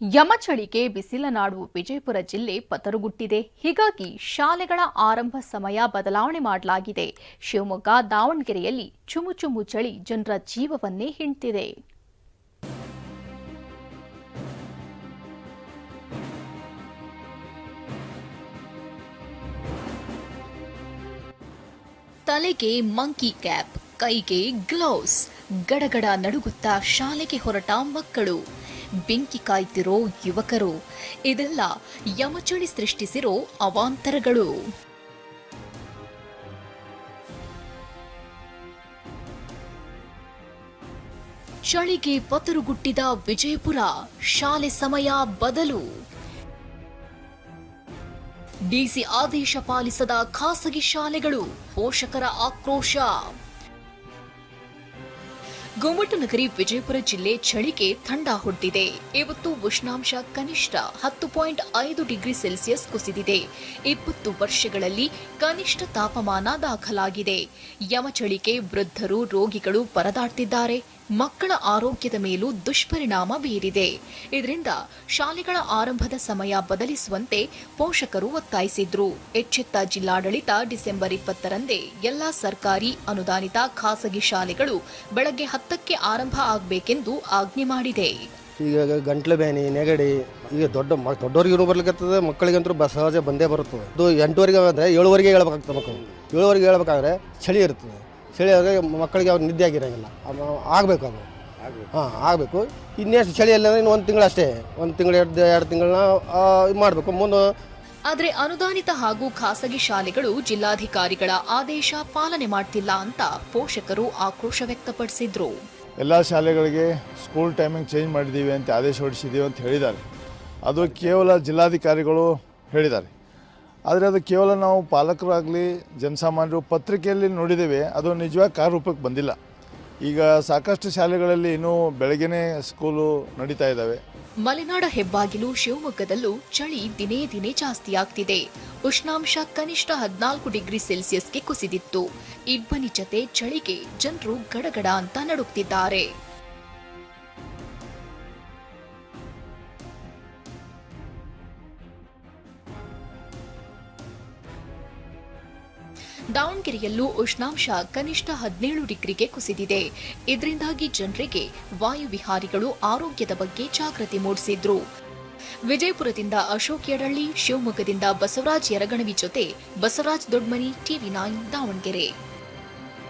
ಯಮಚಳಿಗೆ ಬಿಸಿಲ ನಾಡು ವಿಜಯಪುರ ಜಿಲ್ಲೆ ಪತರುಗುಟ್ಟಿದೆ. ಹೀಗಾಗಿ ಶಾಲೆಗಳ ಆರಂಭ ಸಮಯ ಬದಲಾವಣೆ ಮಾಡಲಾಗಿದೆ. ಶಿವಮೊಗ್ಗ, ದಾವಣಗೆರೆಯಲ್ಲಿ ಚುಮು ಚಳಿ ಜನರ ಜೀವವನ್ನೇ ಹಿಂಡ್ತಿದೆ. ತಲೆಗೆ ಮಂಕಿ ಕ್ಯಾಪ್, ಕೈಗೆ ಗ್ಲೌಸ್, ಗಡಗಡ ನಡುಗುತ್ತಾ ಶಾಲೆಗೆ ಹೊರಟ ಮಕ್ಕಳು, ಬೆಂಕಿ ಕಾಯ್ತಿರೋ ಯುವಕರು, ಇದೆಲ್ಲ ಯಮಚಳಿ ಸೃಷ್ಟಿಸಿರೋ ಅವಾಂತರಗಳು. ಚಳಿಗೆ ಪತರುಗುಟ್ಟಿದ ವಿಜಯಪುರ, ಶಾಲೆ ಸಮಯ ಬದಲು. ಡಿಸಿ ಆದೇಶ ಪಾಲಿಸದ ಖಾಸಗಿ ಶಾಲೆಗಳು, ಪೋಷಕರ ಆಕ್ರೋಶ. ಗೋಮಟನಗರಿ ವಿಜಯಪುರ ಜಿಲ್ಲೆ ಚಳಿಗೆ ಥಂಡ ಹೊಡೆದಿದೆ. ಇವತ್ತು ಉಷ್ಣಾಂಶ ಕನಿಷ್ಠ 10.5 ಡಿಗ್ರಿ ಸೆಲ್ಸಿಯಸ್ ಕುಸಿದಿದೆ. 20 ವರ್ಷಗಳಲ್ಲಿ ಕನಿಷ್ಠ ತಾಪಮಾನ ದಾಖಲಾಗಿದೆ. ಯಮಚಳಿಗೆ ವೃದ್ಧರು, ರೋಗಿಗಳು ಪರದಾಡ್ತಿದ್ದಾರೆ. ಮಕ್ಕಳ ಆರೋಗ್ಯದ ಮೇಲೂ ದುಷ್ಪರಿಣಾಮ ಬೀರಿದೆ. ಇದರಿಂದ ಶಾಲೆಗಳ ಆರಂಭದ ಸಮಯ ಬದಲಿಸುವಂತೆ ಪೋಷಕರು ಒತ್ತಾಯಿಸಿದ್ರು. ಎಚ್ಚೆತ್ತ ಜಿಲ್ಲಾಡಳಿತ ಡಿಸೆಂಬರ್ 20ರಂದೇ ಎಲ್ಲಾ ಸರ್ಕಾರಿ, ಅನುದಾನಿತ ಖಾಸಗಿ ಶಾಲೆಗಳು ಬೆಳಗ್ಗೆ 10ಕ್ಕೆ ಆರಂಭ ಆಗಬೇಕೆಂದು ಆಜ್ಞೆ ಮಾಡಿದೆ. ಈಗ ಗಂಟ್ಲು ಬ್ಯಾನಿ, ನೆಗಡಿ, ಈಗ ದೊಡ್ಡವರಿಗೂ ಬರ್ಲಿಕ್ಕೆ ಮಕ್ಕಳಿಗಂತೂ ಸಹಜ ಬಂದೇ ಬರುತ್ತದೆ. ಅದು 8ವರೆಗೆ ಅಂದರೆ 7ವರೆಗೆ ಹೇಳ್ಬೇಕಾಗ್ತದೆ. ಮಕ್ಕಳು 7ವರೆಗೆ ಹೇಳ್ಬೇಕಾದ್ರೆ ಚಳಿ ಇರ್ತದೆ. ಚಳಿ ಆದರೆ ಮಕ್ಕಳಿಗೆ ಅವ್ರು ನಿದ್ದೆ ಆಗಿರೋಂಗಿಲ್ಲ. ಆಗಬೇಕು, ಅದು ಆಗಬೇಕು. ಇನ್ನೆಷ್ಟು ಚಳಿ ಇಲ್ಲ ಅಂದರೆ ಒಂದು ತಿಂಗಳು ಅಷ್ಟೇ, 1 ತಿಂಗಳು 2 ತಿಂಗಳನ್ನ ಇದು ಮಾಡಬೇಕು ಮುಂದೆ. ಆದರೆ ಅನುದಾನಿತ ಹಾಗೂ ಖಾಸಗಿ ಶಾಲೆಗಳು ಜಿಲ್ಲಾಧಿಕಾರಿಗಳ ಆದೇಶ ಪಾಲನೆ ಮಾಡ್ತಿಲ್ಲ ಅಂತ ಪೋಷಕರು ಆಕ್ರೋಶ ವ್ಯಕ್ತಪಡಿಸಿದ್ರು. ಎಲ್ಲ ಶಾಲೆಗಳಿಗೆ ಸ್ಕೂಲ್ ಟೈಮಿಂಗ್ ಚೇಂಜ್ ಮಾಡಿದ್ದೀವಿ ಅಂತ ಆದೇಶ ಹೊರಡಿಸಿದ್ದೀವಿ ಅಂತ ಹೇಳಿದ್ದಾರೆ. ಅದು ಕೇವಲ ಜಿಲ್ಲಾಧಿಕಾರಿಗಳು ಹೇಳಿದ್ದಾರೆ. ಆದರೆ ಅದು ಕೇವಲ ನಾವು ಪಾಲಕರಾಗಲಿ ಜನಸಾಮಾನ್ಯರು ಪತ್ರಿಕೆಯಲ್ಲಿ ನೋಡಿದ್ದೇವೆ, ಅದು ನಿಜವಾಗಿ ಕಾರ್ಯರೂಪಕ್ಕೆ ಬಂದಿಲ್ಲ. ಈಗ ಸಾಕಷ್ಟು ಶಾಲೆಗಳಲ್ಲಿ ಇನ್ನೂ ಬೆಳಗ್ಗೆನೇ ಸ್ಕೂಲು ನಡೀತಾ ಇದ್ದಾವೆ. ಮಲೆನಾಡ ಹೆಬ್ಬಾಗಿಲು ಶಿವಮೊಗ್ಗದಲ್ಲೂ ಚಳಿ ದಿನೇ ದಿನೇ ಜಾಸ್ತಿಯಾಗ್ತಿದೆ. ಉಷ್ಣಾಂಶ ಕನಿಷ್ಠ 14 ಡಿಗ್ರಿ ಸೆಲ್ಸಿಯಸ್ಗೆ ಕುಸಿದಿತ್ತು. ಇಬ್ಬನಿ ಜತೆ ಚಳಿಗೆ ಜನರು ಗಡಗಡ ಅಂತ ನಡುಗ್ತಿದ್ದಾರೆ. ದಾವಣಗೆರೆಯಲ್ಲೂ ಉಷ್ಣಾಂಶ ಕನಿಷ್ಠ 17 ಡಿಗ್ರಿಗೆ ಕುಸಿದಿದೆ. ಇದರಿಂದಾಗಿ ಜನರಿಗೆ ವಾಯುವಿಹಾರಿಗಳು ಆರೋಗ್ಯದ ಬಗ್ಗೆ ಜಾಗೃತಿ ಮೂಡಿಸಿದ್ರು. ವಿಜಯಪುರದಿಂದ ಅಶೋಕ್ ಯಡಳ್ಳಿ, ಶಿವಮೊಗ್ಗದಿಂದ ಬಸವರಾಜ್ ಯರಗಣವಿ ಜೊತೆ ಬಸವರಾಜ್ ದೊಡ್ಮನಿ, TV9 ದಾವಣಗೆರೆ.